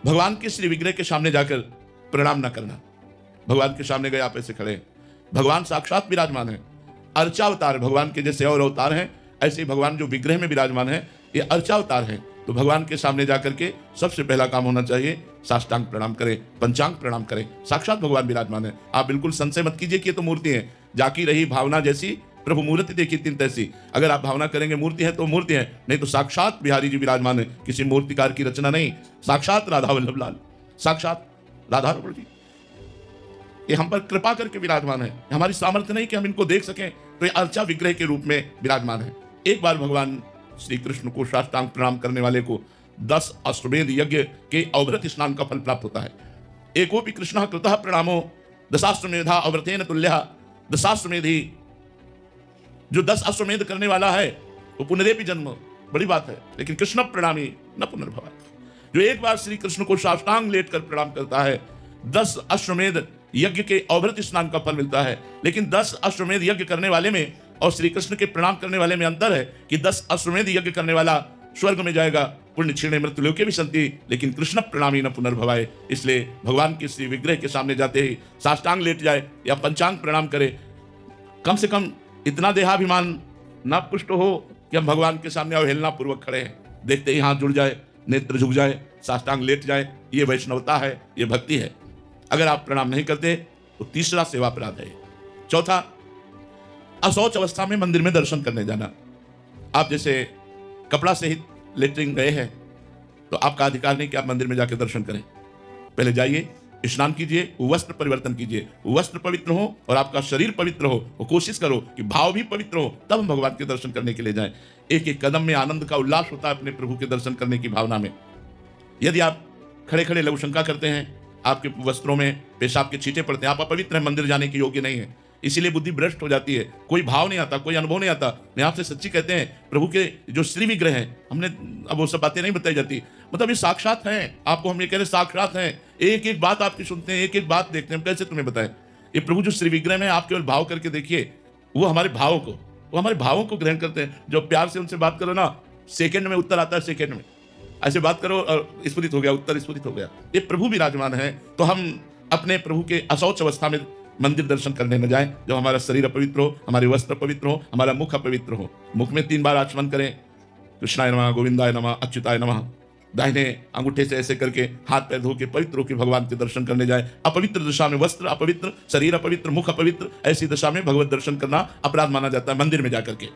भगवान के श्री विग्रह के सामने जाकर प्रणाम न करना। भगवान के सामने गए, आप ऐसे खड़े हैं, भगवान साक्षात विराजमान है, अर्चावतार भगवान के जैसे और अवतार हैं, ऐसे ही भगवान जो विग्रह में विराजमान है ये अर्चावतार है। तो भगवान के सामने जाकर के सबसे पहला काम होना चाहिए साष्टांग प्रणाम करें, पंचांग प्रणाम करें। साक्षात भगवान विराजमान है, आप बिल्कुल संशय मत कीजिए कि ये तो मूर्ति है। जाकी रही भावना जैसी, प्रभु मूर्ति देखी तीन तैसी। अगर आप भावना करेंगे मूर्ति है तो मूर्ति है, नहीं तो साक्षात बिहारी जी विराजमान है, किसी मूर्तिकार की रचना नहीं। साक्षात राधा वल्लभ लाल, साक्षात राधा रमण जी, ये हम पर कृपा करके विराजमान है। हमारी सामर्थ्य नहीं कि हम इनको देख सकें, तो ये अर्चा विग्रह के रूप में विराजमान है। एक बार भगवान श्री कृष्ण को साष्टांग प्रणाम करने वाले को 10 अश्वमेध यज्ञ के अवभृत स्नान का फल प्राप्त होता है। एकोपि कृष्णः कृतः प्रणामो दशाश्वमेधा अव्रतेन तुल्यः। दशाश्वमेधी, जो 10 अश्वमेध करने वाला है वो पुनरेपि जन्म, बड़ी बात है, लेकिन कृष्ण प्रणामी न पुनर्भव। जो एक बार श्री कृष्ण को साष्टांग लेटकर प्रणाम करता है, 10 अश्वमेध यज्ञ के अवभृत स्नान का फल मिलता है। लेकिन 10 अश्वमेध यज्ञ करने वाले में और श्री कृष्ण के प्रणाम करने वाले में अंतर है कि 10 अश्वमेध यज्ञ करने वाला स्वर्ग में जाएगा, पुण्य क्षीणे मृत्युलोके भी संति, लेकिन कृष्ण प्रणामी न पुनर्भवाय। इसलिए भगवान के श्री विग्रह के सामने जाते ही साष्टांग लेट जाए या पंचांग प्रणाम करे। कम से कम इतना देहाभिमान न पुष्ट हो कि हम भगवान के सामने अवहेलना पूर्वक खड़े हैं, देखते ही हाथ जुड़ जाए, नेत्र झुक जाए, साष्टांग लेट जाए। ये वैष्णवता है, ये भक्ति है। अगर आप प्रणाम नहीं करते तो तीसरा सेवा अपराध है। चौथा, अशौच अवस्था में मंदिर में दर्शन करने जाना। आप जैसे कपड़ा सहित लेटरिन गए हैं तो आपका अधिकार नहीं कि आप मंदिर में जाकर दर्शन करें। पहले जाइए, स्नान कीजिए, वस्त्र परिवर्तन कीजिए, वस्त्र पवित्र हो और आपका शरीर पवित्र हो, और कोशिश करो कि भाव भी पवित्र हो, तब हम भगवान के दर्शन करने के लिए जाएं। एक एक कदम में आनंद का उल्लास होता है अपने प्रभु के दर्शन करने की भावना में। यदि आप खड़े खड़े लघुशंका करते हैं, आपके वस्त्रों में पेशाब के छींटे पड़ते हैं, आप अपवित्र हैं, मंदिर जाने के योग्य नहीं है, इसीलिए बुद्धि भ्रष्ट हो जाती है, कोई भाव नहीं आता, कोई अनुभव नहीं आता। मैं आपसे सच्ची कहते हैं, प्रभु के जो श्री विग्रह हैं, हमने अब वो सब बातें नहीं बताई जाती, मतलब ये साक्षात हैं। आपको हम ये कह रहे साक्षात हैं, एक एक बात आपकी सुनते हैं, एक एक बात देखते हैं, हम कैसे तुम्हें बताएं। ये प्रभु जो श्री विग्रह में आप केवल भाव करके देखिए, वो हमारे भावों को ग्रहण करते हैं। जो प्यार से उनसे बात करो ना, सेकेंड में उत्तर आता है, सेकेंड में ऐसे बात करो और स्फुरित हो गया, उत्तर स्फुरित हो गया। ये प्रभु विराजमान है। तो हम अपने प्रभु के अशौच अवस्था में मंदिर दर्शन करने न जाएं, जब हमारा शरीर अपवित्र हो, हमारे वस्त्र पवित्र हो, हमारा मुख अपवित्र हो। मुख में 3 बार आचमन करें, कृष्णाय नमः, गोविंदाय नमः, अच्युताय नमः। दाहिने अंगूठे से ऐसे करके हाथ पैर धो के पवित्र होकर भगवान के दर्शन करने जाए। अपवित्र दशा में वस्त्र अपवित्र, शरीर अपवित्र, मुख अपवित्र, ऐसी दशा में भगवत दर्शन करना अपराध माना जाता है मंदिर में जाकर के।